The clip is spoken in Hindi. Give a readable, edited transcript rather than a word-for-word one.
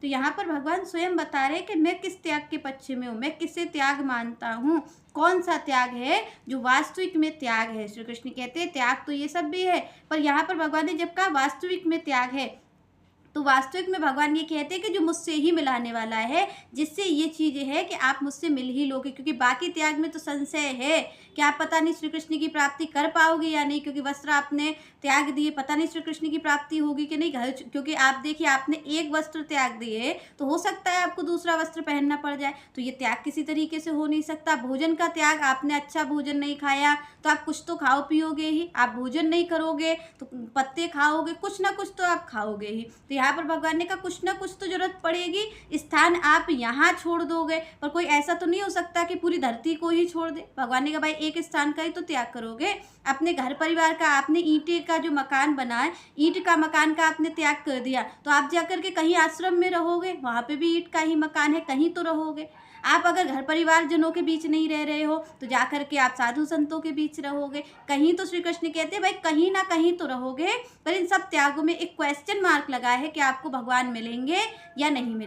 तो यहाँ पर भगवान स्वयं बता रहे हैं कि मैं किस त्याग के पक्ष में हूँ, मैं किसे त्याग मानता हूँ, कौन सा त्याग है जो वास्तविक में त्याग है। श्री कृष्ण कहते हैं त्याग तो ये सब भी है, पर यहाँ पर भगवान ने जब कहा वास्तविक में त्याग है, तो वास्तविक में भगवान ये कहते हैं कि जो मुझसे ही मिलाने वाला है, जिससे ये चीज़ें है कि आप मुझसे मिल ही लोगे, क्योंकि बाकी त्याग में तो संशय है कि आप पता नहीं श्री कृष्ण की प्राप्ति कर पाओगे या नहीं, क्योंकि वस्त्र आपने त्याग दिए, पता नहीं श्री कृष्ण की प्राप्ति होगी कि नहीं। घर, क्योंकि आप देखिए आपने एक वस्त्र त्याग दिए तो हो सकता है आपको दूसरा वस्त्र पहनना पड़ जाए, तो ये त्याग किसी तरीके से हो नहीं सकता। भोजन का त्याग, आपने अच्छा भोजन नहीं खाया तो आप कुछ तो खाओ पियोगे ही, आप भोजन नहीं करोगे तो पत्ते खाओगे, कुछ ना कुछ तो आप खाओगे ही। तो यहाँ पर भगवान ने कहा कुछ ना कुछ तो जरूरत पड़ेगी, स्थान आप यहाँ छोड़ दोगे, पर कोई ऐसा तो नहीं हो सकता कि पूरी धरती को ही छोड़ दे। भगवान ने कहा भाई एक स्थान का ही तो त्याग करोगे, अपने घर परिवार का, आपने ईंटे का जो मकान बना है, ईंट का मकान का आपने त्याग कर दिया, तो आप जाकर के कहीं आश्रम में रहोगे, वहाँ पे भी ईंट का ही मकान है, कहीं तो रहोगे। आप अगर घर परिवार जनों के बीच नहीं रह रहे हो तो जाकर के आप साधु संतों के बीच रहोगे, कहीं तो श्री कृष्ण कहते हैं भाई कहीं ना कहीं तो रहोगे। पर इन सब त्यागों में एक क्वेश्चन मार्क लगा है कि आपको भगवान मिलेंगे या नहीं मिलेंगे।